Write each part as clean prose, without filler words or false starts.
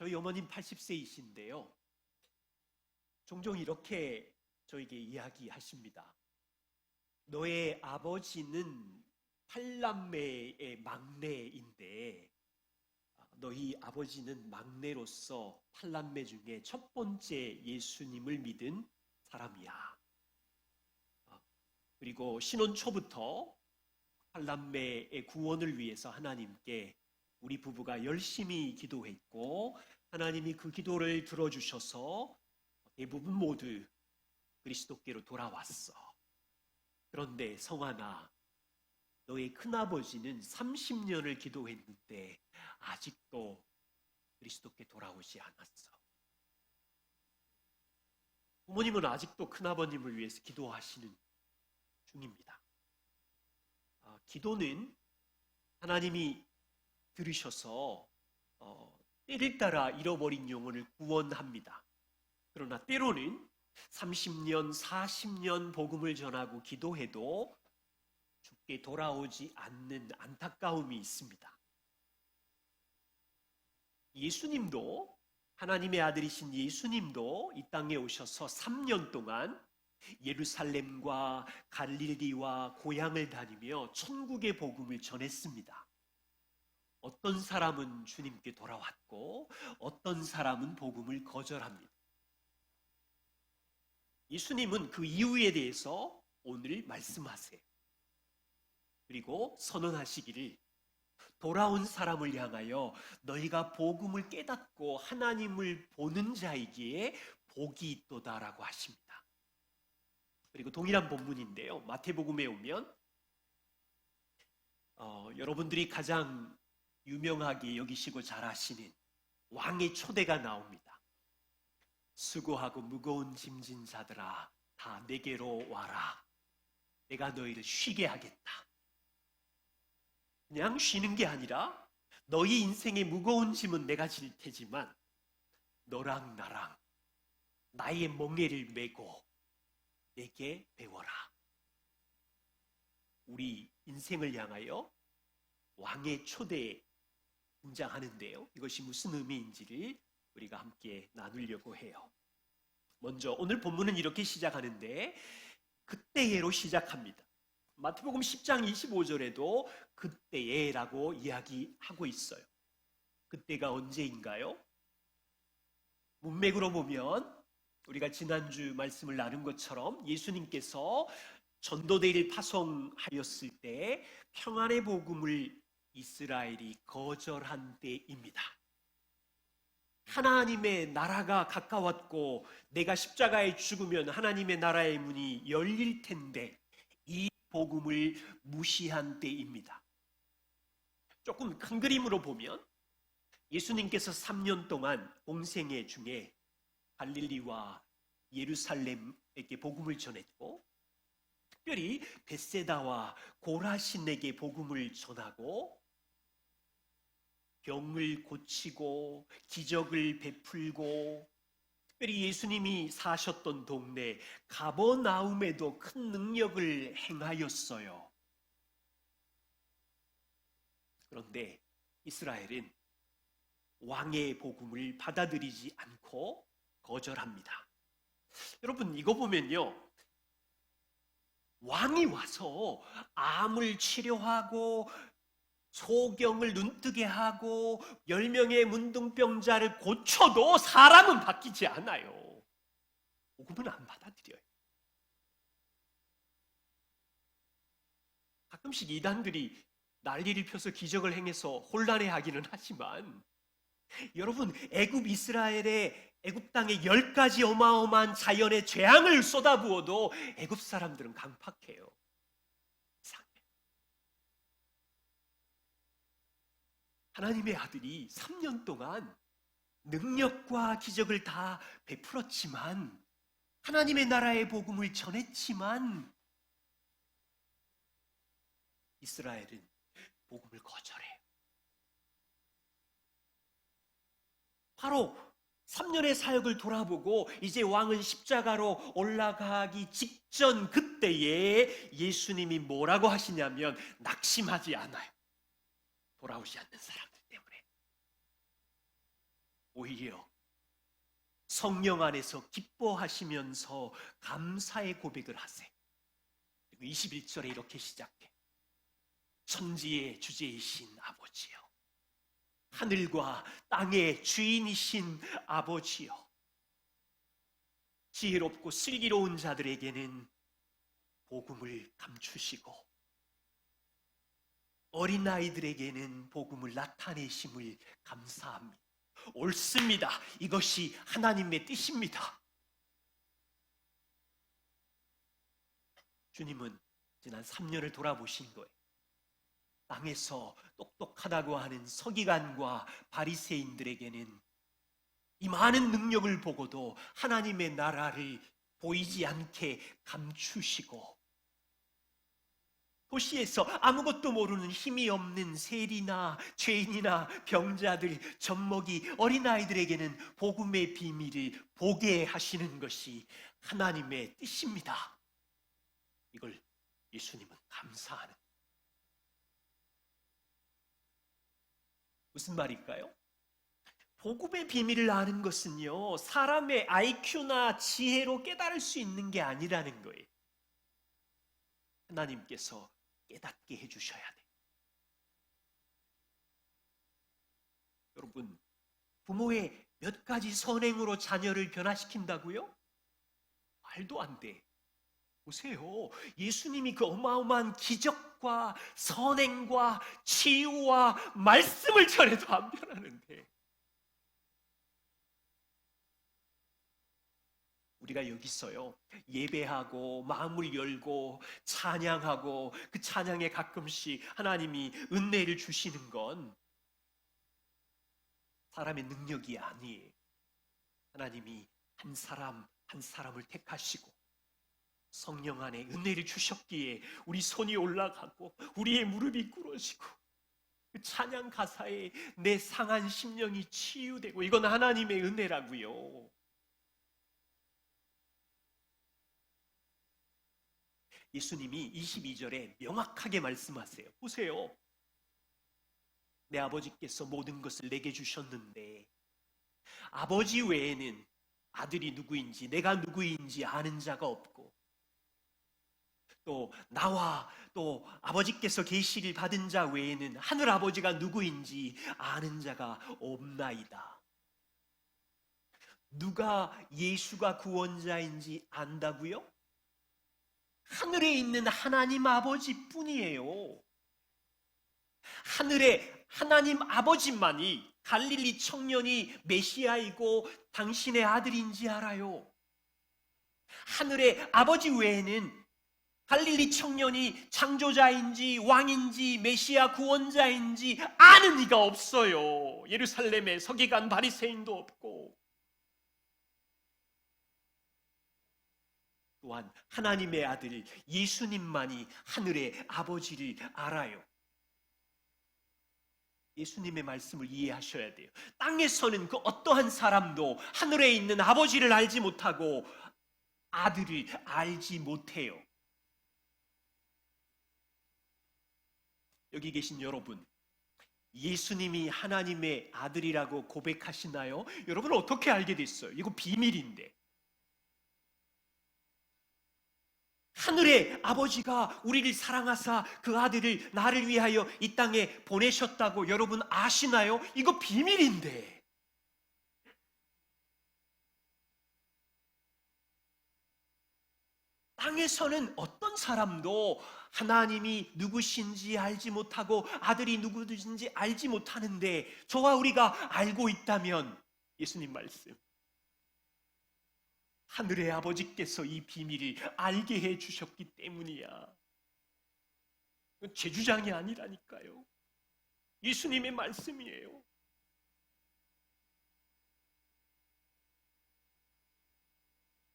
저희 어머님 80세이신데요. 종종 이렇게 저에게 이야기하십니다. 너의 아버지는 8남매의 막내인데 너희 아버지는 막내로서 8남매 중에 첫 번째 예수님을 믿은 사람이야. 그리고 신혼 초부터 8남매의 구원을 위해서 하나님께 우리 부부가 열심히 기도했고 하나님이 그 기도를 들어주셔서 대부분 모두 그리스도께로 돌아왔어. 그런데 성환아, 너의 큰아버지는 30년을 기도했는데 아직도 그리스도께 돌아오지 않았어. 부모님은 아직도 큰아버님을 위해서 기도하시는 중입니다. 기도는 하나님이 들으셔서 때를 따라 잃어버린 영혼을 구원합니다. 그러나 때로는 30년, 40년 복음을 전하고 기도해도 죽게 돌아오지 않는 안타까움이 있습니다. 예수님도, 하나님의 아들이신 예수님도 이 땅에 오셔서 3년 동안 예루살렘과 갈릴리와 고향을 다니며 천국의 복음을 전했습니다. 어떤 사람은 주님께 돌아왔고 어떤 사람은 복음을 거절합니다. 예수님은 그 이유에 대해서 오늘 말씀하세요. 그리고 선언하시기를 돌아온 사람을 향하여 너희가 복음을 깨닫고 하나님을 보는 자이기에 복이 있도다라고 하십니다. 그리고 동일한 본문인데요. 마태복음에 오면 여러분들이 가장 유명하게 여기시고 잘 아시는 왕의 초대가 나옵니다. 수고하고 무거운 짐진 자들아 다 내게로 와라. 내가 너희를 쉬게 하겠다. 그냥 쉬는 게 아니라 너희 인생의 무거운 짐은 내가 질 테지만 너랑 나랑 나의 멍에를 메고 내게 배워라. 우리 인생을 향하여 왕의 초대에 등장하는데요. 이것이 무슨 의미인지를 우리가 함께 나누려고 해요. 먼저 오늘 본문은 이렇게 시작하는데 그때에로 시작합니다. 마태복음 10장 25절에도 그때에라고 이야기하고 있어요. 그때가 언제인가요? 문맥으로 보면 우리가 지난주 말씀을 나눈 것처럼 예수님께서 전도대를 파송하였을 때 평안의 복음을 이스라엘이 거절한 때입니다. 하나님의 나라가 가까웠고 내가 십자가에 죽으면 하나님의 나라의 문이 열릴 텐데 이 복음을 무시한 때입니다. 조금 큰 그림으로 보면 예수님께서 3년 동안 공생애 중에 갈릴리와 예루살렘에게 복음을 전했고 특별히 벳세다와 고라신에게 복음을 전하고 병을 고치고 기적을 베풀고 특별히 예수님이 사셨던 동네 가버나움에도 큰 능력을 행하였어요. 그런데 이스라엘은 왕의 복음을 받아들이지 않고 거절합니다. 여러분 이거 보면요, 왕이 와서 암을 치료하고 소경을 눈뜨게 하고 10명의 문둥병자를 고쳐도 사람은 바뀌지 않아요. 복음은 안 받아들여요. 가끔씩 이단들이 난리를 펴서 기적을 행해서 혼란해하기는 하지만 여러분 애굽 이스라엘의 애굽 땅에 10가지 어마어마한 자연의 재앙을 쏟아부어도 애굽 사람들은 강팍해요. 하나님의 아들이 3년 동안 능력과 기적을 다 베풀었지만 하나님의 나라의 복음을 전했지만 이스라엘은 복음을 거절해요. 바로 3년의 사역을 돌아보고 이제 왕은 십자가로 올라가기 직전 그때에 예수님이 뭐라고 하시냐면 낙심하지 않아요. 돌아오지 않는 사람들 때문에. 오히려 성령 안에서 기뻐하시면서 감사의 고백을 하세요. 그리고 21절에 이렇게 시작해. 천지의 주제이신 아버지여, 하늘과 땅의 주인이신 아버지여, 지혜롭고 슬기로운 자들에게는 복음을 감추시고 어린아이들에게는 복음을 나타내심을 감사합니다. 옳습니다. 이것이 하나님의 뜻입니다. 주님은 지난 3년을 돌아보신 거예요. 땅에서 똑똑하다고 하는 서기관과 바리새인들에게는 이 많은 능력을 보고도 하나님의 나라를 보이지 않게 감추시고, 도시에서 아무것도 모르는 힘이 없는 세리나 죄인이나 병자들, 젖먹이, 어린아이들에게는 복음의 비밀을 보게 하시는 것이 하나님의 뜻입니다. 이걸 예수님은 감사하는. 무슨 말일까요? 복음의 비밀을 아는 것은요, 사람의 IQ나 지혜로 깨달을 수 있는 게 아니라는 거예요. 하나님께서 깨닫게 해주셔야 돼요. 여러분, 부모의 몇 가지 선행으로 자녀를 변화시킨다고요? 말도 안 돼. 보세요. 예수님이 그 어마어마한 기적과 선행과 치유와 말씀을 전해도 안 변하는데, 우리가 여기서요, 예배하고 마음을 열고 찬양하고 그 찬양에 가끔씩 하나님이 은혜를 주시는 건 사람의 능력이 아니에요. 하나님이 한 사람 한 사람을 택하시고 성령 안에 은혜를 주셨기에 우리 손이 올라가고 우리의 무릎이 꿇어지고 그 찬양 가사에 내 상한 심령이 치유되고, 이건 하나님의 은혜라고요. 예수님이 22절에 명확하게 말씀하세요. 보세요. 내 아버지께서 모든 것을 내게 주셨는데 아버지 외에는 아들이 누구인지 내가 누구인지 아는 자가 없고, 또 나와 또 아버지께서 계시를 받은 자 외에는 하늘 아버지가 누구인지 아는 자가 없나이다. 누가 예수가 구원자인지 안다고요? 하늘에 있는 하나님 아버지뿐이에요. 하늘의 하나님 아버지만이 갈릴리 청년이 메시아이고 당신의 아들인지 알아요. 하늘의 아버지 외에는 갈릴리 청년이 창조자인지 왕인지 메시아 구원자인지 아는 이가 없어요. 예루살렘에 서기관 바리새인도 없고, 또한 하나님의 아들 예수님만이 하늘의 아버지를 알아요. 예수님의 말씀을 이해하셔야 돼요. 땅에서는 그 어떠한 사람도 하늘에 있는 아버지를 알지 못하고 아들을 알지 못해요. 여기 계신 여러분, 예수님이 하나님의 아들이라고 고백하시나요? 여러분 어떻게 알게 됐어요? 이거 비밀인데. 하늘의 아버지가 우리를 사랑하사 그 아들을 나를 위하여 이 땅에 보내셨다고 여러분 아시나요? 이거 비밀인데. 땅에서는 어떤 사람도 하나님이 누구신지 알지 못하고 아들이 누구든지 알지 못하는데, 저와 우리가 알고 있다면 예수님 말씀, 하늘의 아버지께서 이 비밀을 알게 해 주셨기 때문이야. 제 주장이 아니라니까요. 예수님의 말씀이에요.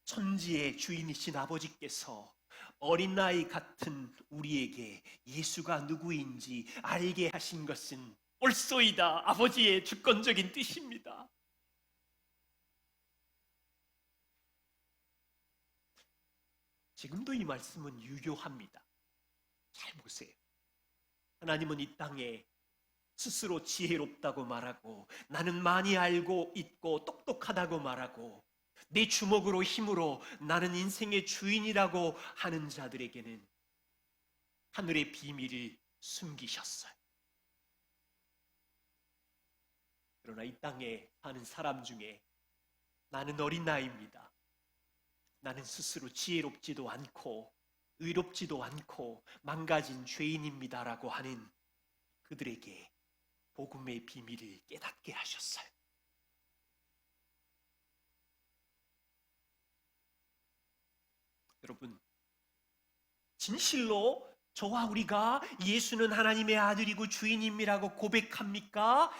천지의 주인이신 아버지께서 어린아이 같은 우리에게 예수가 누구인지 알게 하신 것은 옳소이다. 아버지의 주권적인 뜻입니다. 지금도 이 말씀은 유효합니다. 잘 보세요. 하나님은 이 땅에 스스로 지혜롭다고 말하고 나는 많이 알고 있고 똑똑하다고 말하고 내 주먹으로 힘으로 나는 인생의 주인이라고 하는 자들에게는 하늘의 비밀을 숨기셨어요. 그러나 이 땅에 사는 사람 중에 나는 어린 나이입니다. 나는 스스로 지혜롭지도 않고 의롭지도 않고 망가진 죄인입니다라고 하는 그들에게 복음의 비밀을 깨닫게 하셨어요. 여러분, 진실로 저와 우리가 예수는 하나님의 아들이고 주인임이라고 고백합니까?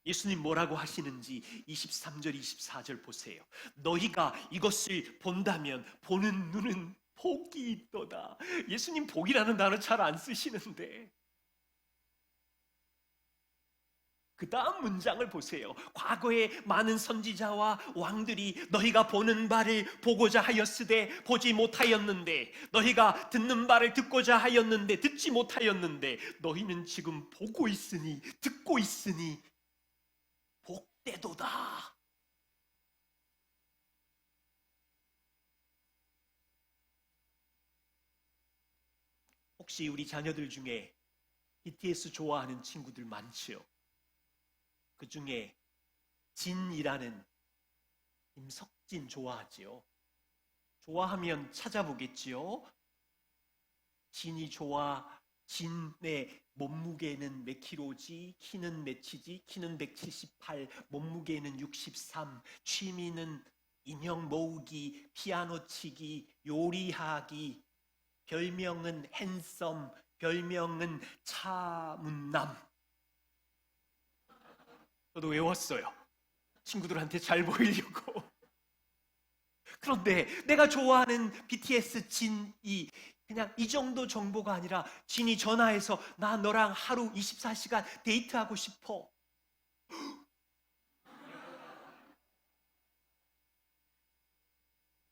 예수님 뭐라고 하시는지 23절 24절 보세요. 너희가 이것을 본다면 보는 눈은 복이 있도다. 예수님 복이라는 단어 잘 안 쓰시는데 그 다음 문장을 보세요. 과거에 많은 선지자와 왕들이 너희가 보는 바를 보고자 하였으되 보지 못하였는데, 너희가 듣는 바를 듣고자 하였는데 듣지 못하였는데, 너희는 지금 보고 있으니 듣고 있으니 복되도다. 혹시 우리 자녀들 중에 BTS 좋아하는 친구들 많지요? 그 중에 진이라는 임석진 좋아하지요? 좋아하면 찾아보겠지요? 진이 좋아. 진의 몸무게는 몇 킬로지? 키는 몇이지? 키는 178, 몸무게는 63, 취미는 인형 모으기, 피아노 치기, 요리하기, 별명은 핸섬, 별명은 차문남. 저도 외웠어요. 친구들한테 잘 보이려고. 그런데 내가 좋아하는 BTS 진이 그냥 이 정도 정보가 아니라 진이 전화해서 나 너랑 하루 24시간 데이트하고 싶어.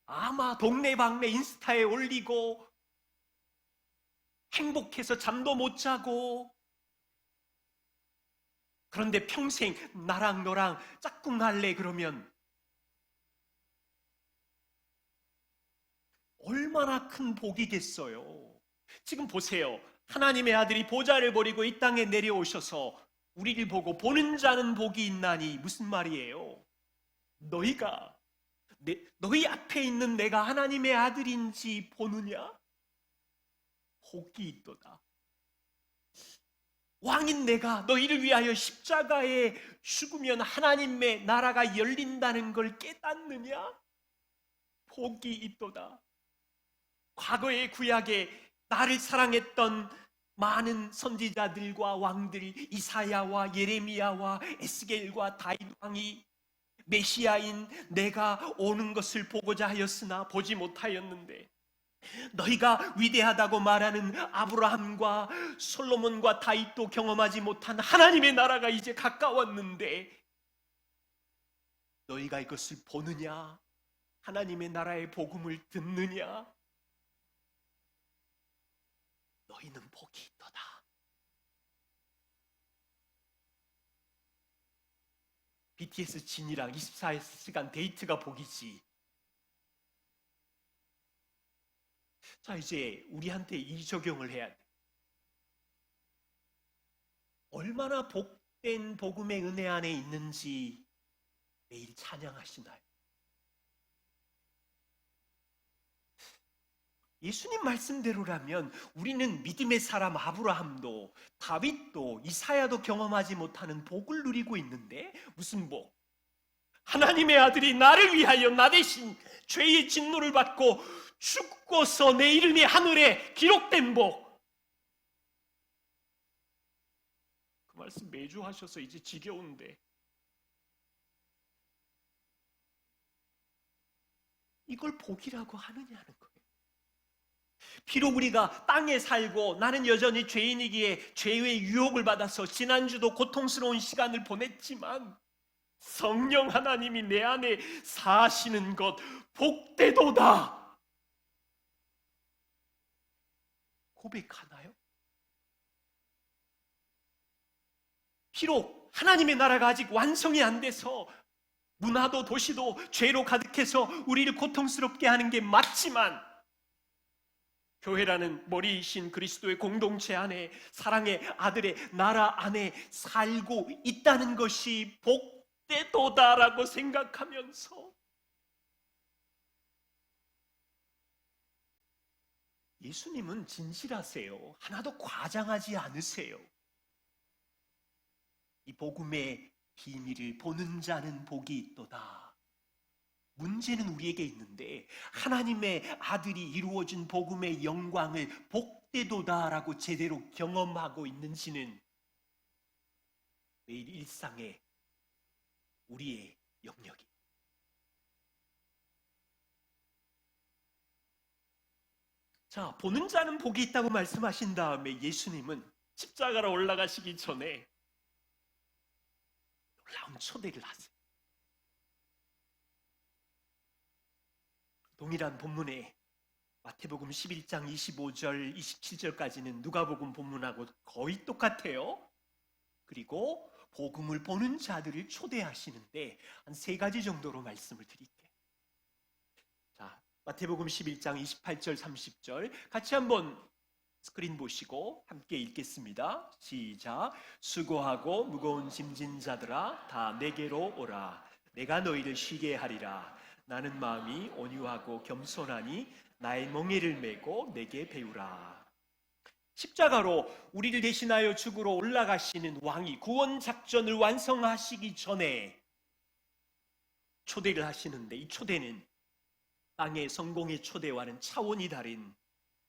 아마 동네방네 인스타에 올리고 행복해서 잠도 못 자고, 그런데 평생 나랑 너랑 짝꿍 할래 그러면 얼마나 큰 복이겠어요. 지금 보세요. 하나님의 아들이 보좌를 버리고 이 땅에 내려오셔서 우리를 보고 보는 자는 복이 있나니 무슨 말이에요? 너희가 너희 앞에 있는 내가 하나님의 아들인지 보느냐? 복이 있도다. 왕인 내가 너희를 위하여 십자가에 죽으면 하나님의 나라가 열린다는 걸 깨닫느냐? 복이 있도다. 과거의 구약에 나를 사랑했던 많은 선지자들과 왕들, 이사야와 예레미야와 에스겔과 다윗 왕이 메시아인 내가 오는 것을 보고자 하였으나 보지 못하였는데, 너희가 위대하다고 말하는 아브라함과 솔로몬과 다윗도 경험하지 못한 하나님의 나라가 이제 가까웠는데 너희가 이것을 보느냐? 하나님의 나라의 복음을 듣느냐? 너희는 복이 있도다. BTS 진이랑 24시간 데이트가 복이지. 자, 이제 우리한테 이 적용을 해야 돼. 얼마나 복된 복음의 은혜 안에 있는지 매일 찬양하시나요? 예수님 말씀대로라면 우리는 믿음의 사람 아브라함도 다윗도 이사야도 경험하지 못하는 복을 누리고 있는데, 무슨 복? 하나님의 아들이 나를 위하여 나 대신 죄의 진노를 받고 죽고서 내 이름이 하늘에 기록된 복. 그 말씀 매주 하셔서 이제 지겨운데 이걸 복이라고 하느냐는 거예요. 비록 우리가 땅에 살고 나는 여전히 죄인이기에 죄의 유혹을 받아서 지난주도 고통스러운 시간을 보냈지만 성령 하나님이 내 안에 사시는 것 복되도다. 고백하나요? 비록 하나님의 나라가 아직 완성이 안 돼서 문화도 도시도 죄로 가득해서 우리를 고통스럽게 하는 게 맞지만, 교회라는 머리이신 그리스도의 공동체 안에 사랑의 아들의 나라 안에 살고 있다는 것이 복되도다라고 생각하면서 예수님은 진실하세요. 하나도 과장하지 않으세요. 이 복음의 비밀을 보는 자는 복이 있도다. 문제는 우리에게 있는데, 하나님의 아들이 이루어진 복음의 영광을 복되도다라고 제대로 경험하고 있는지는 매일 일상의 우리의 영역이. 자, 보는 자는 복이 있다고 말씀하신 다음에 예수님은 십자가로 올라가시기 전에 놀라운 초대를 하세요. 동일한 본문에 마태복음 11장 25절, 27절까지는 누가복음 본문하고 거의 똑같아요. 그리고 복음을 보는 자들을 초대하시는데 한 세 가지 정도로 말씀을 드릴게요. 자, 마태복음 11장 28절, 30절 같이 한번 스크린 보시고 함께 읽겠습니다. 시작. 수고하고 무거운 짐진 자들아 다 내게로 오라. 내가 너희를 쉬게 하리라. 나는 마음이 온유하고 겸손하니 나의 멍에를 메고 내게 배우라. 십자가로 우리를 대신하여 죽으러 올라가시는 왕이 구원 작전을 완성하시기 전에 초대를 하시는데, 이 초대는 땅의 성공의 초대와는 차원이 다른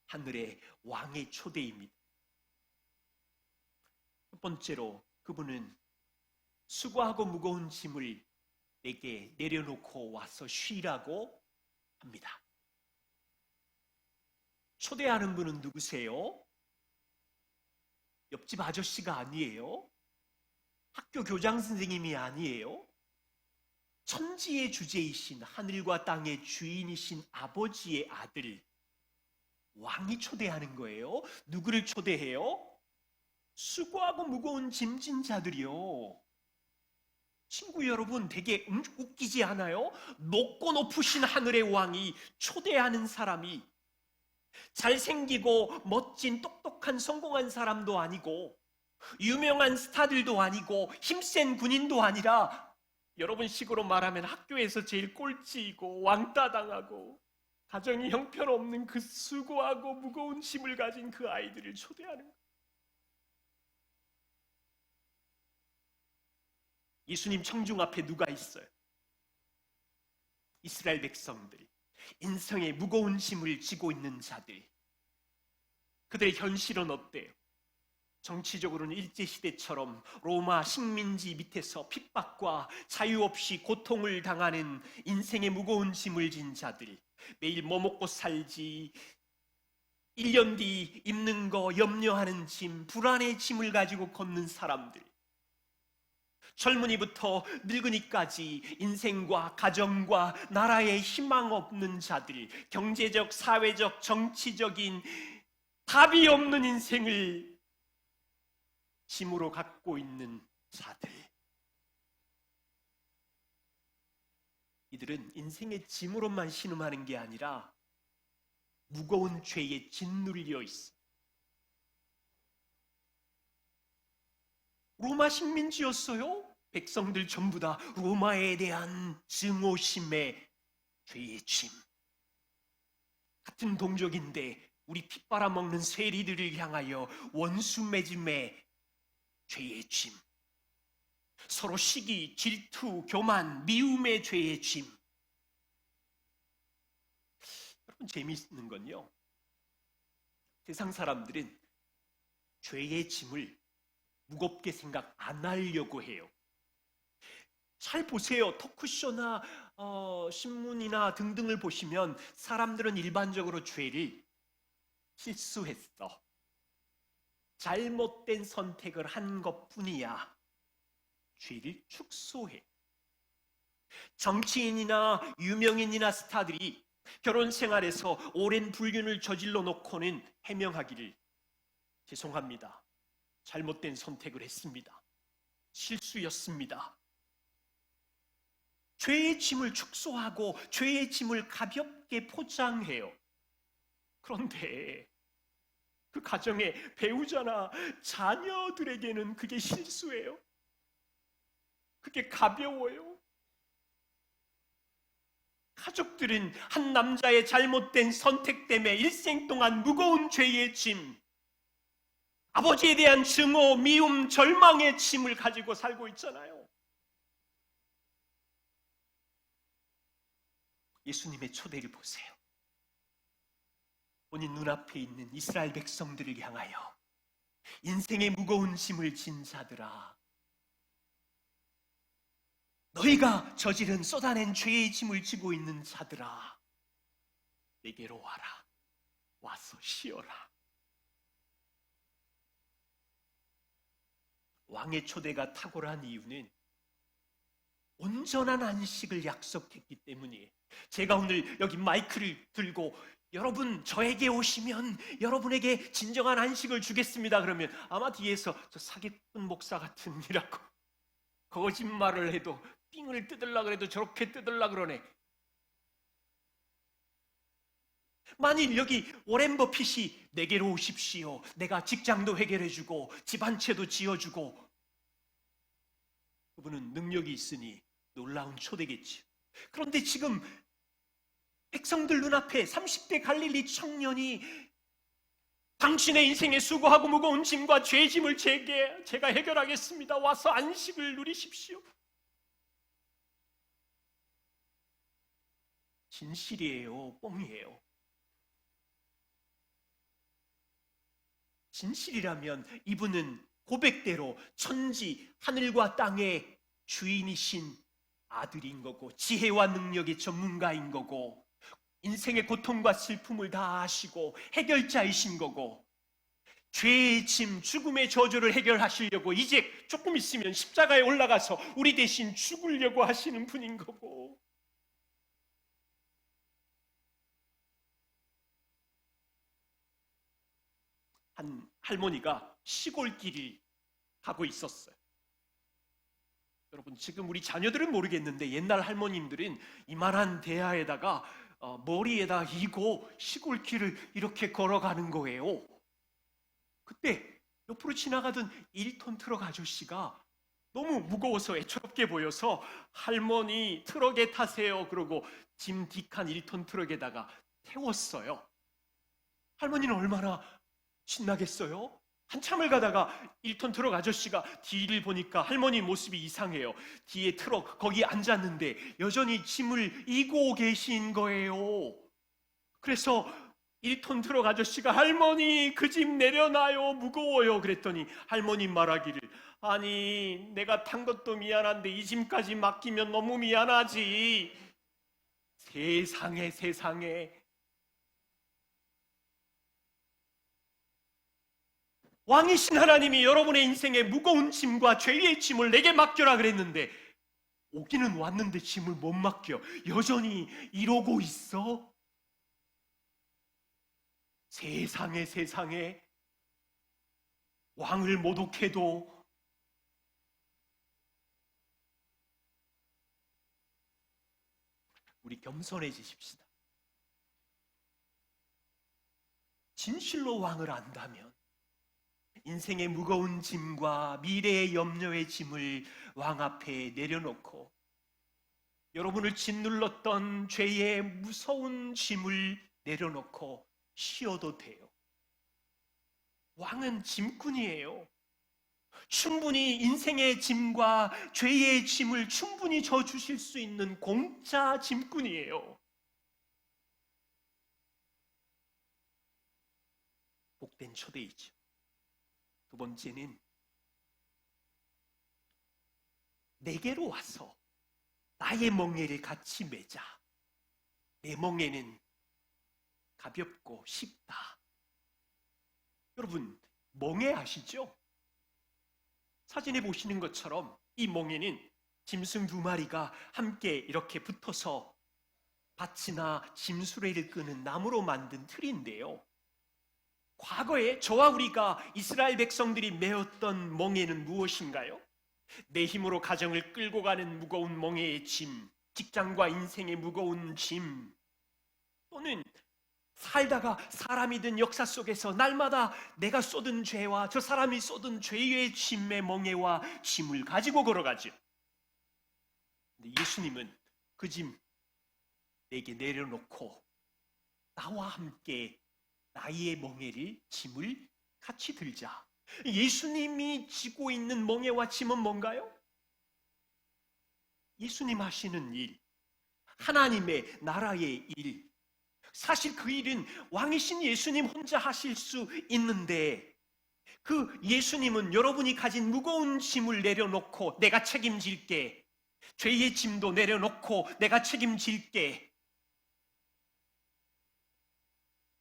하늘의 왕의 초대입니다. 첫 번째로 그분은 수고하고 무거운 짐을 내게 내려놓고 와서 쉬라고 합니다. 초대하는 분은 누구세요? 옆집 아저씨가 아니에요. 학교 교장 선생님이 아니에요. 천지의 주제이신 하늘과 땅의 주인이신 아버지의 아들 왕이 초대하는 거예요. 누구를 초대해요? 수고하고 무거운 짐진 자들이요. 친구 여러분, 되게 웃기지 않아요? 높고 높으신 하늘의 왕이 초대하는 사람이 잘생기고 멋진 똑똑한 성공한 사람도 아니고 유명한 스타들도 아니고 힘센 군인도 아니라, 여러분 식으로 말하면 학교에서 제일 꼴찌이고 왕따 당하고 가정이 형편없는 그 수고하고 무거운 짐을 가진 그 아이들을 초대하는 거예요. 예수님 청중 앞에 누가 있어요? 이스라엘 백성들, 인생의 무거운 짐을 지고 있는 자들. 그들의 현실은 어때요? 정치적으로는 일제시대처럼 로마 식민지 밑에서 핍박과 자유 없이 고통을 당하는 인생의 무거운 짐을 진 자들, 매일 뭐 먹고 살지, 1년 뒤 입는 거 염려하는 짐, 불안의 짐을 가지고 걷는 사람들, 젊은이부터 늙은이까지 인생과 가정과 나라에 희망 없는 자들, 경제적, 사회적, 정치적인 답이 없는 인생을 짐으로 갖고 있는 자들. 이들은 인생의 짐으로만 신음하는 게 아니라 무거운 죄에 짓눌려 있어. 로마 식민지였어요. 백성들 전부 다 로마에 대한 증오심의 죄의 짐. 같은 동족인데 우리 피 빨아먹는 세리들을 향하여 원수 맺음의 죄의 짐. 서로 시기, 질투, 교만, 미움의 죄의 짐. 여러분, 재미있는 건요, 세상 사람들은 죄의 짐을 무겁게 생각 안 하려고 해요. 잘 보세요. 토크쇼나 신문이나 등등을 보시면 사람들은 일반적으로 죄를 실수했어, 잘못된 선택을 한 것뿐이야, 죄를 축소해. 정치인이나 유명인이나 스타들이 결혼 생활에서 오랜 불륜을 저질러 놓고는 해명하기를, 죄송합니다, 잘못된 선택을 했습니다, 실수였습니다. 죄의 짐을 축소하고 죄의 짐을 가볍게 포장해요. 그런데 그 가정의 배우자나 자녀들에게는 그게 실수예요. 그게 가벼워요. 가족들은 한 남자의 잘못된 선택 때문에 일생 동안 무거운 죄의 짐, 아버지에 대한 증오, 미움, 절망의 짐을 가지고 살고 있잖아요. 예수님의 초대를 보세요. 본인 눈앞에 있는 이스라엘 백성들을 향하여 인생의 무거운 짐을 진 자들아, 너희가 저지른 쏟아낸 죄의 짐을 지고 있는 자들아, 내게로 와라. 와서 쉬어라. 왕의 초대가 탁월한 이유는 온전한 안식을 약속했기 때문이에요. 제가 오늘 여기 마이크를 들고 여러분 저에게 오시면 여러분에게 진정한 안식을 주겠습니다 그러면 아마 뒤에서 저 사기꾼 목사 같은 이라고 거짓말을 해도 삥을 뜯으려고 해도 저렇게 뜯으려고 그러네. 만일 여기 워렌 버핏이 내게로 오십시오. 내가 직장도 해결해주고 집 한 채도 지어주고, 그분은 능력이 있으니 놀라운 초대겠지. 그런데 지금 백성들 눈앞에 30대 갈릴리 청년이 당신의 인생에 수고하고 무거운 짐과 죄짐을 제가 해결하겠습니다. 와서 안식을 누리십시오. 진실이에요? 뻥이에요? 진실이라면 이분은 고백대로 천지 하늘과 땅의 주인이신 아들인 거고 지혜와 능력의 전문가인 거고 인생의 고통과 슬픔을 다 아시고 해결자이신 거고 죄의 짐, 죽음의 저주를 해결하시려고 이제 조금 있으면 십자가에 올라가서 우리 대신 죽으려고 하시는 분인 거고, 한 할머니가 시골길을 가고 있었어요. 여러분 지금 우리 자녀들은 모르겠는데 옛날 할머님들은 이만한 대야에다가 머리에다 이고 시골길을 이렇게 걸어가는 거예요. 그때 옆으로 지나가던 1톤 트럭 아저씨가 너무 무거워서 애처롭게 보여서 할머니 트럭에 타세요 그러고 짐 뒷칸 1톤 트럭에다가 태웠어요. 할머니는 얼마나 신나겠어요? 한참을 가다가 1톤 트럭 아저씨가 뒤를 보니까 할머니 모습이 이상해요. 뒤에 트럭 거기 앉았는데 여전히 짐을 이고 계신 거예요. 그래서 1톤 트럭 아저씨가 할머니 그 짐 내려놔요 무거워요 그랬더니 할머니 말하기를 아니 내가 탄 것도 미안한데 이 짐까지 맡기면 너무 미안하지. 세상에 왕이신 하나님이 여러분의 인생의 무거운 짐과 죄의 짐을 내게 맡겨라 그랬는데 오기는 왔는데 짐을 못 맡겨. 여전히 이러고 있어? 세상에 왕을 모독해도 우리 겸손해지십시다. 진실로 왕을 안다면 인생의 무거운 짐과 미래의 염려의 짐을 왕 앞에 내려놓고 여러분을 짓눌렀던 죄의 무서운 짐을 내려놓고 쉬어도 돼요. 왕은 짐꾼이에요. 충분히 인생의 짐과 죄의 짐을 충분히 져주실 수 있는 공짜 짐꾼이에요. 복된 초대이죠. 두 번째는 내게로 와서 나의 멍에를 같이 매자. 내 멍에는 가볍고 쉽다. 여러분 멍에 아시죠? 사진에 보시는 것처럼 이 멍에는 짐승 2마리가 함께 이렇게 붙어서 밭이나 짐수레를 끄는 나무로 만든 틀인데요. 과거에 저와 우리가 이스라엘 백성들이 메었던 멍에는 무엇인가요? 내 힘으로 가정을 끌고 가는 무거운 멍에의 짐, 직장과 인생의 무거운 짐, 또는 살다가 사람이 든 역사 속에서 날마다 내가 쏟은 죄와 저 사람이 쏟은 죄의 짐의 멍에와 짐을 가지고 걸어가죠. 근데 예수님은 그 짐 내게 내려놓고 나와 함께 나의 멍에를 짐을 같이 들자. 예수님이 지고 있는 멍에와 짐은 뭔가요? 예수님 하시는 일, 하나님의 나라의 일. 사실 그 일은 왕이신 예수님 혼자 하실 수 있는데, 그 예수님은 여러분이 가진 무거운 짐을 내려놓고 내가 책임질게, 죄의 짐도 내려놓고 내가 책임질게,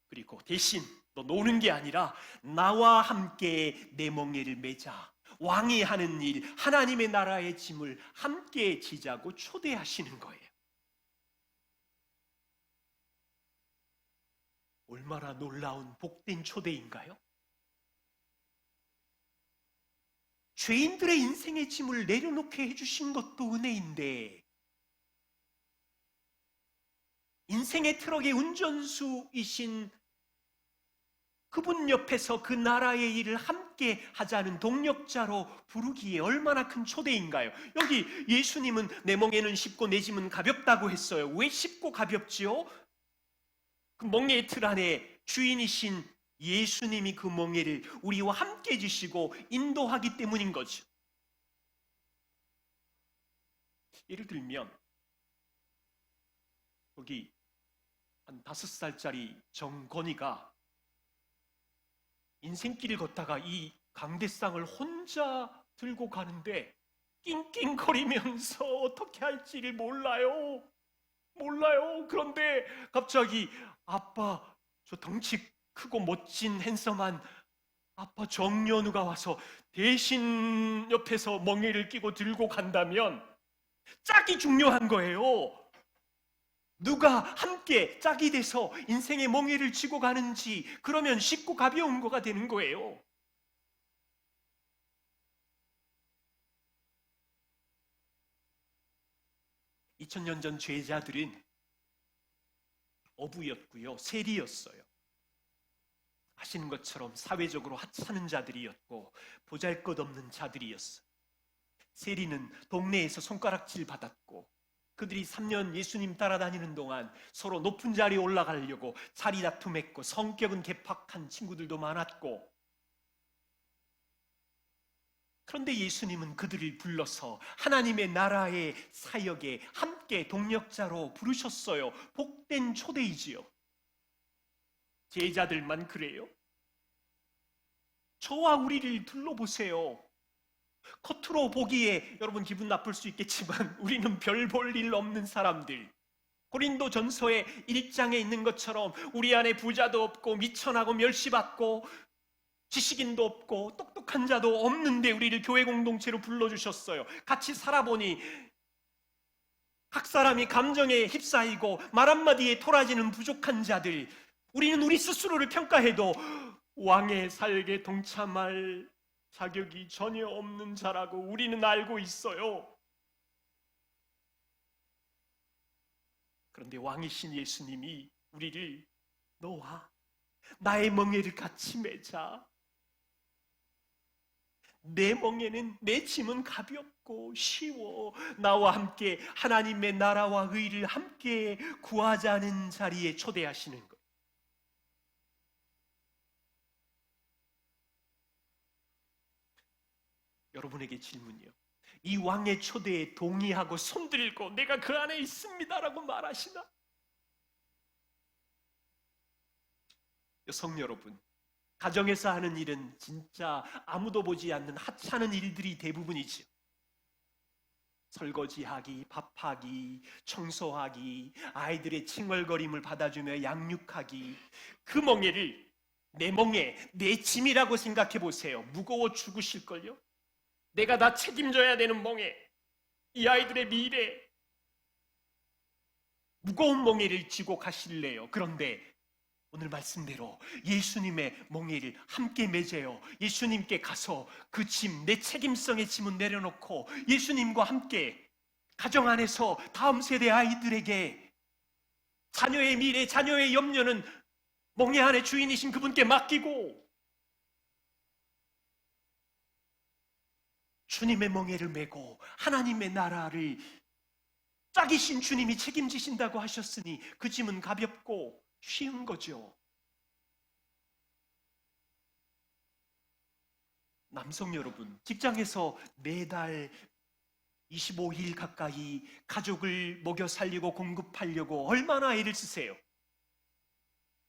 그리고 대신 너 노는 게 아니라 나와 함께 내 멍에를 매자. 왕이 하는 일, 하나님의 나라의 짐을 함께 지자고 초대하시는 거예요. 얼마나 놀라운 복된 초대인가요? 죄인들의 인생의 짐을 내려놓게 해주신 것도 은혜인데, 인생의 트럭의 운전수이신 그분 옆에서 그 나라의 일을 함께 하자는 동력자로 부르기에 얼마나 큰 초대인가요? 여기 예수님은 내 멍에는 쉽고 내 짐은 가볍다고 했어요. 왜 쉽고 가볍지요? 그 멍에의 틀 안에 주인이신 예수님이 그 멍에를 우리와 함께 지시고 인도하기 때문인 거죠. 예를 들면 여기 한 5살짜리 정건이가 인생길을 걷다가 이 강대상을 혼자 들고 가는데 낑낑거리면서 어떻게 할지를 몰라요. 그런데 갑자기 아빠, 저 덩치 크고 멋진 핸섬한 아빠 정연우가 와서 대신 옆에서 멍에를 끼고 들고 간다면 짝이 중요한 거예요. 누가 함께 짝이 돼서 인생의 멍에를 지고 가는지, 그러면 쉽고 가벼운 거가 되는 거예요. (2000년) 전 죄자들은 어부였고요, 세리였어요. 하시는 것처럼 사회적으로 하찮은 자들이었고 보잘것없는 자들이었어요. 세리는 동네에서 손가락질 받았고, 그들이 3년 예수님 따라다니는 동안 서로 높은 자리에 올라가려고 자리 다툼했고, 성격은 개팍한 친구들도 많았고, 그런데 예수님은 그들을 불러서 하나님의 나라의 사역에 함께 동력자로 부르셨어요. 복된 초대이지요. 제자들만 그래요? 저와 우리를 둘러보세요. 겉으로 보기에 여러분 기분 나쁠 수 있겠지만 우리는 별 볼 일 없는 사람들. 고린도 전서의 1장에 있는 것처럼 우리 안에 부자도 없고 미천하고 멸시받고 지식인도 없고 똑똑한 자도 없는데 우리를 교회 공동체로 불러주셨어요. 같이 살아보니 각 사람이 감정에 휩싸이고 말 한마디에 토라지는 부족한 자들, 우리는 우리 스스로를 평가해도 왕의 살게 동참할 자격이 전혀 없는 자라고 우리는 알고 있어요. 그런데 왕이신 예수님이 우리를 너와 나의 멍에를 같이 매자. 내 멍에는, 내 짐은 가볍고 쉬워. 나와 함께 하나님의 나라와 의를 함께 구하자는 자리에 초대하시는 것. 여러분에게 질문이요. 이 왕의 초대에 동의하고 손들고 내가 그 안에 있습니다라고 말하시나? 여성 여러분, 가정에서 하는 일은 진짜 아무도 보지 않는 하찮은 일들이 대부분이지요. 설거지하기, 밥하기, 청소하기, 아이들의 칭얼거림을 받아주며 양육하기. 그 멍에를 내 멍에, 내 짐이라고 생각해 보세요. 무거워 죽으실걸요? 내가 다 책임져야 되는 멍에, 이 아이들의 미래, 무거운 멍에를 지고 가실래요? 그런데 오늘 말씀대로 예수님의 멍에를 함께 맺어요. 예수님께 가서 그 짐, 내 책임성의 짐은 내려놓고 예수님과 함께 가정 안에서 다음 세대 아이들에게 자녀의 미래, 자녀의 염려는 멍에 안에 주인이신 그분께 맡기고 주님의 멍에를 메고 하나님의 나라를 짝이신 주님이 책임지신다고 하셨으니 그 짐은 가볍고 쉬운 거죠. 남성 여러분, 직장에서 매달 25일 가까이 가족을 먹여 살리고 공급하려고 얼마나 애를 쓰세요?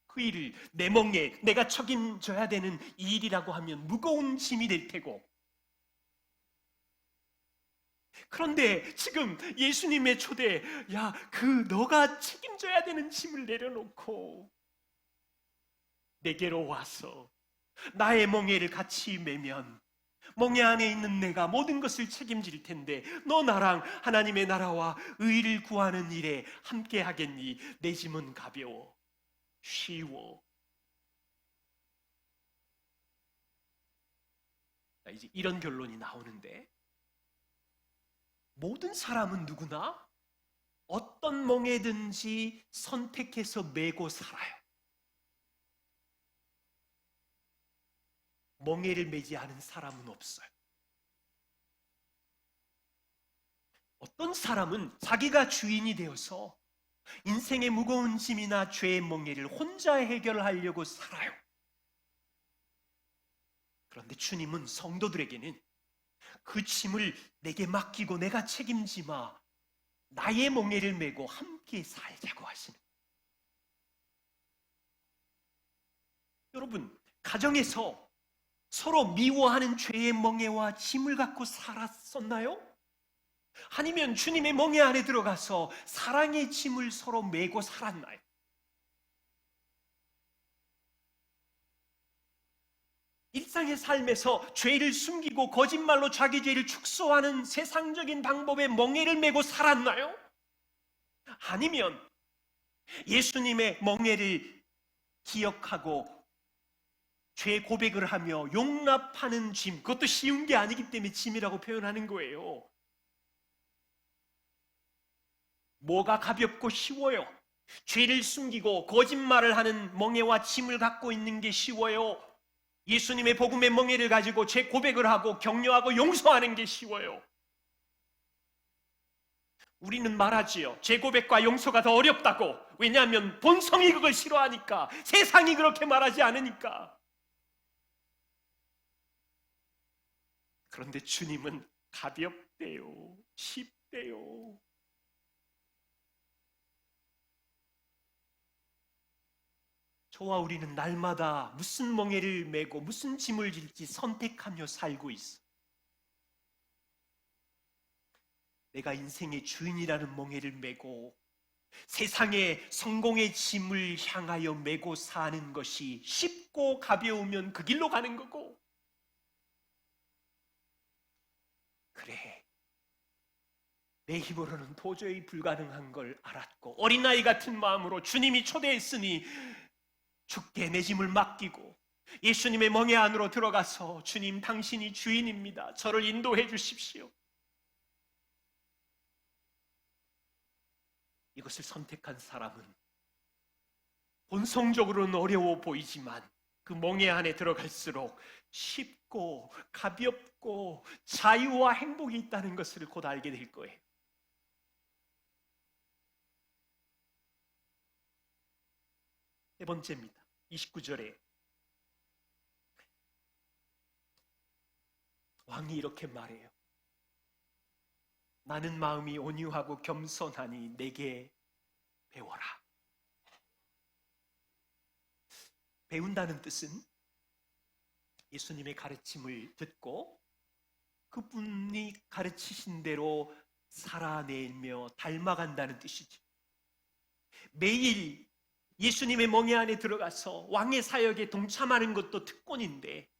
그 일을 내 멍에 내가 책임져야 되는 이 일이라고 하면 무거운 짐이 될 테고, 그런데 지금 예수님의 초대, 야, 너가 책임져야 되는 짐을 내려놓고 내게로 와서 나의 멍에를 같이 메면 멍에 안에 있는 내가 모든 것을 책임질 텐데 너 나랑 하나님의 나라와 의를 구하는 일에 함께 하겠니? 내 짐은 가벼워, 쉬워. 이제 이런 결론이 나오는데, 모든 사람은 누구나 어떤 멍에든지 선택해서 메고 살아요. 멍에를 메지 않은 사람은 없어요. 어떤 사람은 자기가 주인이 되어서 인생의 무거운 짐이나 죄의 멍에를 혼자 해결하려고 살아요. 그런데 주님은 성도들에게는 그 짐을 내게 맡기고 내가 책임지마, 나의 멍에를 메고 함께 살자고 하시는 거예요. 여러분, 가정에서 서로 미워하는 죄의 멍에와 짐을 갖고 살았었나요? 아니면 주님의 멍에 안에 들어가서 사랑의 짐을 서로 메고 살았나요? 일상의 삶에서 죄를 숨기고 거짓말로 자기 죄를 축소하는 세상적인 방법의 멍에를 메고 살았나요? 아니면 예수님의 멍에를 기억하고 죄 고백을 하며 용납하는 짐, 그것도 쉬운 게 아니기 때문에 짐이라고 표현하는 거예요. 뭐가 가볍고 쉬워요? 죄를 숨기고 거짓말을 하는 멍에와 짐을 갖고 있는 게 쉬워요? 예수님의 복음의 멍에를 가지고 죄 고백을 하고 격려하고 용서하는 게 쉬워요? 우리는 말하지요. 죄 고백과 용서가 더 어렵다고. 왜냐하면 본성이 그걸 싫어하니까, 세상이 그렇게 말하지 않으니까. 그런데 주님은 가볍대요, 쉽대요. 저와 우리는 날마다 무슨 멍에를 메고 무슨 짐을 질지 선택하며 살고 있어. 내가 인생의 주인이라는 멍에를 메고 세상의 성공의 짐을 향하여 메고 사는 것이 쉽고 가벼우면 그 길로 가는 거고, 그래, 내 힘으로는 도저히 불가능한 걸 알았고 어린아이 같은 마음으로 주님이 초대했으니 주께 내 짐을 맡기고 예수님의 멍에 안으로 들어가서 주님, 당신이 주인입니다, 저를 인도해 주십시오, 이것을 선택한 사람은 본성적으로는 어려워 보이지만 그 멍에 안에 들어갈수록 쉽고 가볍고 자유와 행복이 있다는 것을 곧 알게 될 거예요. 네 번째입니다. 29절에 왕이 이렇게 말해요. 나는 마음이 온유하고 겸손하니 내게 배워라. 배운다는 뜻은 예수님의 가르침을 듣고 그분이 가르치신 대로 살아내며 닮아간다는 뜻이죠. 매일 예수님의 멍에 안에 들어가서 왕의 사역에 동참하는 것도 특권인데,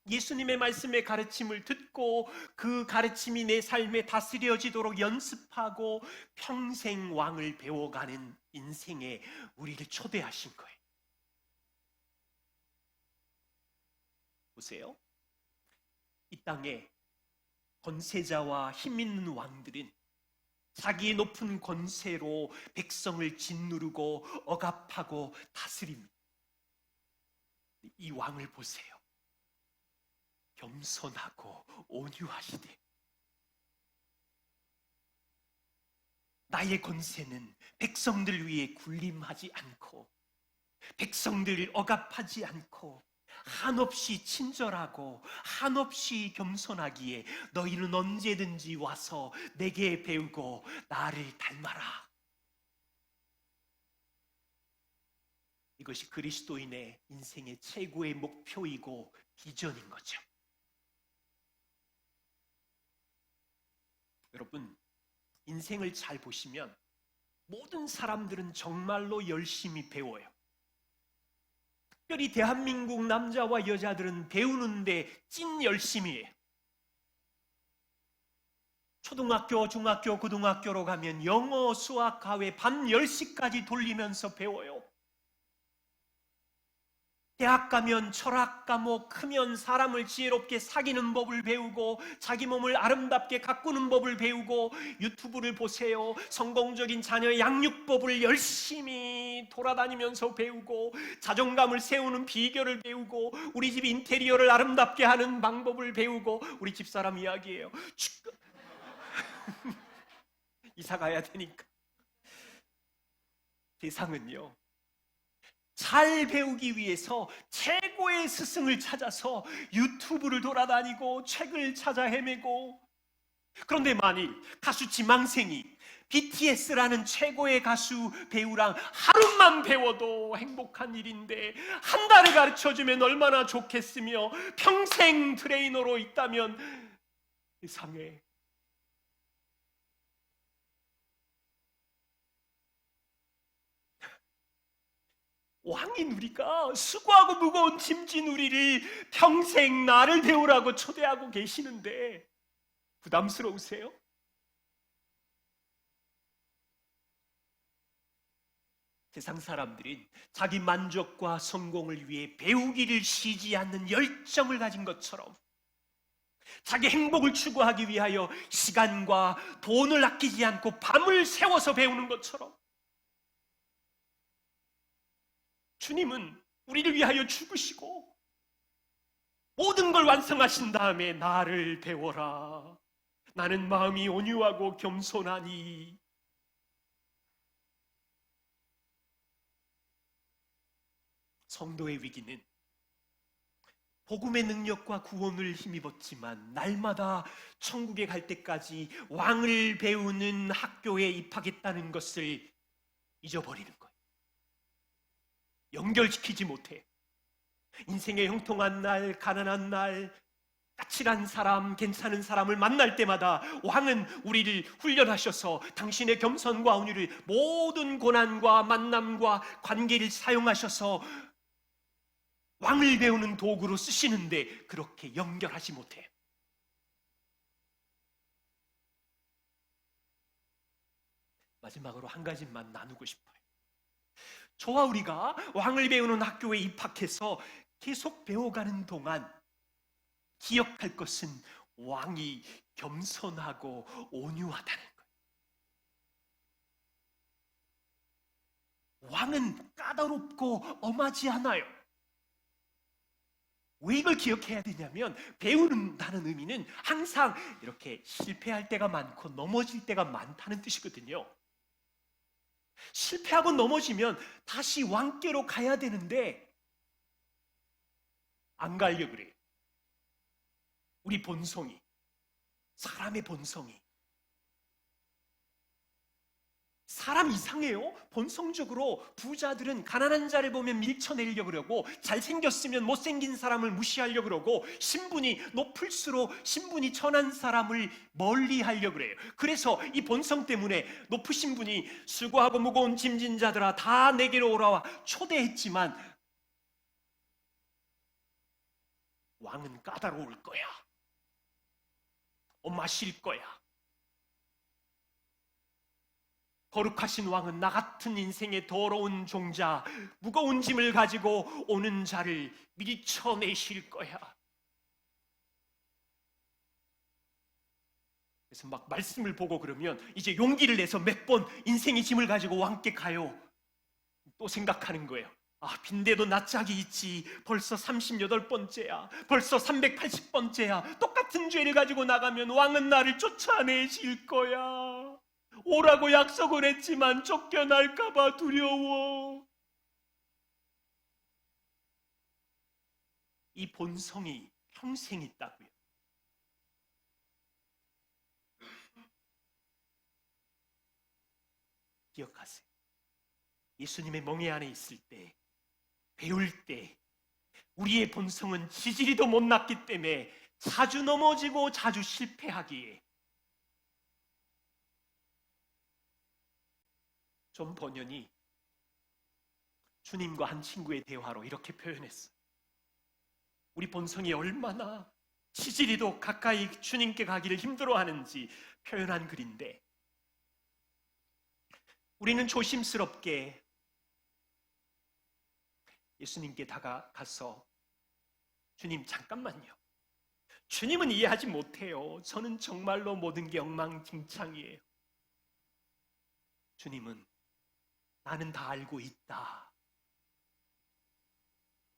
예수님의 말씀의 가르침을 듣고 그 가르침이 내 삶에 다스려지도록 연습하고 평생 왕을 배워가는 인생에 우리를 초대하신 거예요. 보세요. 이 땅에 권세자와 힘 있는 왕들은 자기의 높은 권세로 백성을 짓누르고 억압하고 다스립니다. 이 왕을 보세요. 겸손하고 온유하시되 나의 권세는 백성들 위해 군림하지 않고 백성들을 억압하지 않고 한없이 친절하고 한없이 겸손하기에 너희는 언제든지 와서 내게 배우고 나를 닮아라. 이것이 그리스도인의 인생의 최고의 목표이고 비전인 거죠. 여러분, 인생을 잘 보시면 모든 사람들은 정말로 열심히 배워요. 특별히 대한민국 남자와 여자들은 배우는데 찐 열심히 해요. 초등학교, 중학교, 고등학교로 가면 영어, 수학, 과외 밤 10시까지 돌리면서 배워요. 대학 가면 철학 과목, 크면 사람을 지혜롭게 사귀는 법을 배우고 자기 몸을 아름답게 가꾸는 법을 배우고 유튜브를 보세요. 성공적인 자녀의 양육법을 열심히 돌아다니면서 배우고 자존감을 세우는 비결을 배우고 우리 집 인테리어를 아름답게 하는 방법을 배우고 우리 집사람 이야기예요. 이사 가야 되니까. 세상은요, 잘 배우기 위해서 최고의 스승을 찾아서 유튜브를 돌아다니고 책을 찾아 헤매고, 그런데 만일 가수 지망생이 BTS라는 최고의 가수 배우랑 하루만 배워도 행복한 일인데 한 달을 가르쳐주면 얼마나 좋겠으며 평생 트레이너로 있다면 세상에 왕인 우리가 수고하고 무거운 짐진 우리를 평생 나를 배우라고 초대하고 계시는데 부담스러우세요? 세상 사람들은 자기 만족과 성공을 위해 배우기를 쉬지 않는 열정을 가진 것처럼 자기 행복을 추구하기 위하여 시간과 돈을 아끼지 않고 밤을 새워서 배우는 것처럼 주님은 우리를 위하여 죽으시고 모든 걸 완성하신 다음에 나를 배워라. 나는 마음이 온유하고 겸손하니. 성도의 위기는 복음의 능력과 구원을 힘입었지만 날마다 천국에 갈 때까지 왕을 배우는 학교에 입학했다는 것을 잊어버리는 거예요. 연결시키지 못해. 인생의 형통한 날, 가난한 날, 까칠한 사람, 괜찮은 사람을 만날 때마다 왕은 우리를 훈련하셔서 당신의 겸손과 온유를 모든 고난과 만남과 관계를 사용하셔서 왕을 배우는 도구로 쓰시는데 그렇게 연결하지 못해. 마지막으로 한 가지만 나누고 싶어요. 저와 우리가 왕을 배우는 학교에 입학해서 계속 배워가는 동안 기억할 것은 왕이 겸손하고 온유하다는 거예요. 왕은 까다롭고 엄하지 않아요. 왜 이걸 기억해야 되냐면 배우는다는 의미는 항상 이렇게 실패할 때가 많고 넘어질 때가 많다는 뜻이거든요. 실패하고 넘어지면 다시 왕께로 가야 되는데 안 가려고 그래요. 우리 본성이, 사람의 본성이. 사람 이상해요. 본성적으로 부자들은 가난한 자를 보면 밀쳐내려고 그러고 잘생겼으면 못생긴 사람을 무시하려고 그러고 신분이 높을수록 신분이 천한 사람을 멀리하려고 그래요. 그래서 이 본성 때문에 높으신 분이 수고하고 무거운 짐진 자들아 다 내게로 오라와 초대했지만 왕은 까다로울 거야. 엄하실 거야. 거룩하신 왕은 나 같은 인생의 더러운 종자, 무거운 짐을 가지고 오는 자를 밀쳐내실 거야. 그래서 막 말씀을 보고 그러면 이제 용기를 내서 몇 번 인생의 짐을 가지고 왕께 가요. 또 생각하는 거예요. 아, 빈대도 낯짝이 있지. 벌써 38번째야. 벌써 380번째야. 똑같은 죄를 가지고 나가면 왕은 나를 쫓아내실 거야. 오라고 약속을 했지만 쫓겨날까봐 두려워. 이 본성이 평생 있다고요. 기억하세요. 예수님의 멍에 안에 있을 때, 배울 때 우리의 본성은 지지리도 못 났기 때문에 자주 넘어지고 자주 실패하기에 존 버년이 주님과 한 친구의 대화로 이렇게 표현했어요. 우리 본성이 얼마나 지지리도 가까이 주님께 가기를 힘들어하는지 표현한 글인데, 우리는 조심스럽게 예수님께 다가가서 주님 잠깐만요. 주님은 이해하지 못해요. 저는 정말로 모든 게 엉망진창이에요. 주님은 나는 다 알고 있다.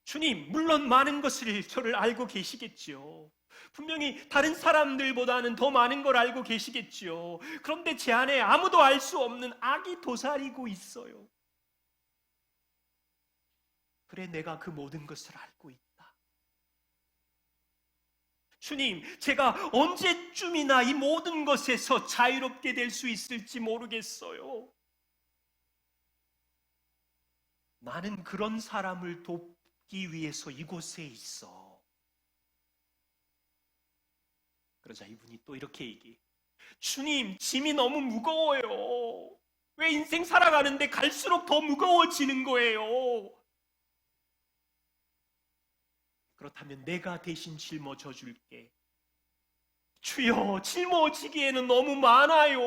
주님, 물론 많은 것을 저를 알고 계시겠죠. 분명히 다른 사람들보다는 더 많은 걸 알고 계시겠죠. 그런데 제 안에 아무도 알 수 없는 악이 도사리고 있어요. 그래, 내가 그 모든 것을 알고 있다. 주님, 제가 언제쯤이나 이 모든 것에서 자유롭게 될 수 있을지 모르겠어요. 나는 그런 사람을 돕기 위해서 이곳에 있어. 그러자 이분이 또 이렇게 얘기해. 주님, 짐이 너무 무거워요. 왜 인생 살아가는데 갈수록 더 무거워지는 거예요? 그렇다면 내가 대신 짊어져 줄게. 주여, 짊어지기에는 너무 많아요.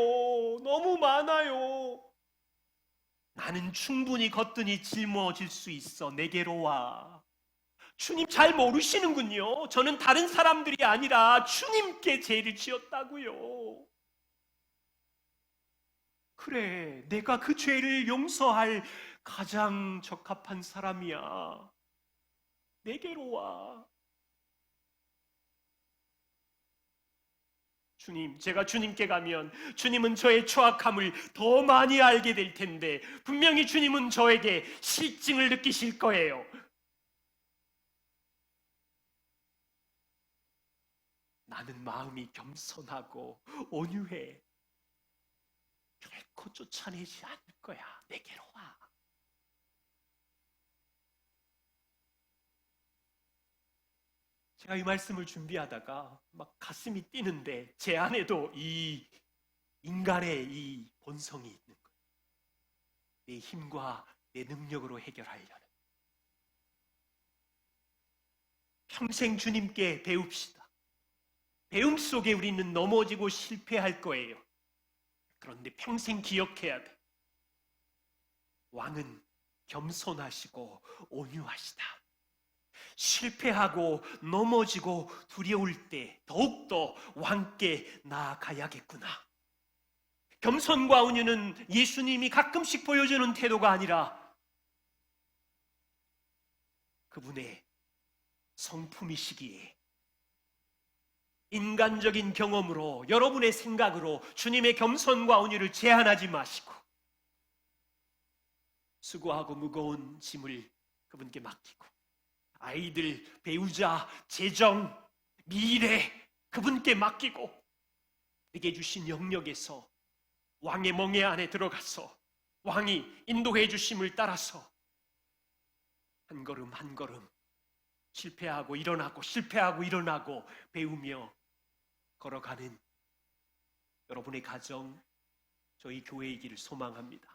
너무 많아요. 나는 충분히 거뜬히 짊어질 수 있어. 내게로 와. 주님 잘 모르시는군요. 저는 다른 사람들이 아니라 주님께 죄를 지었다고요. 그래, 내가 그 죄를 용서할 가장 적합한 사람이야. 내게로 와. 주님, 제가 주님께 가면 주님은 저의 추악함을 더 많이 알게 될 텐데 분명히 주님은 저에게 실증을 느끼실 거예요. 나는 마음이 겸손하고 온유해. 결코 쫓아내지 않을 거야. 내게로 와. 제가 이 말씀을 준비하다가 막 가슴이 뛰는데 제 안에도 이 인간의 이 본성이 있는 거예요. 내 힘과 내 능력으로 해결하려는. 평생 주님께 배웁시다. 배움 속에 우리는 넘어지고 실패할 거예요. 그런데 평생 기억해야 돼. 왕은 겸손하시고 온유하시다. 실패하고 넘어지고 두려울 때 더욱더 왕께 나아가야겠구나. 겸손과 온유는 예수님이 가끔씩 보여주는 태도가 아니라 그분의 성품이시기에 인간적인 경험으로 여러분의 생각으로 주님의 겸손과 온유를 제한하지 마시고 수고하고 무거운 짐을 그분께 맡기고 아이들, 배우자, 재정, 미래 그분께 맡기고 내게 주신 영역에서 왕의 멍에 안에 들어가서 왕이 인도해 주심을 따라서 한 걸음 한 걸음 실패하고 일어나고 실패하고 일어나고 배우며 걸어가는 여러분의 가정, 저희 교회이기를 소망합니다.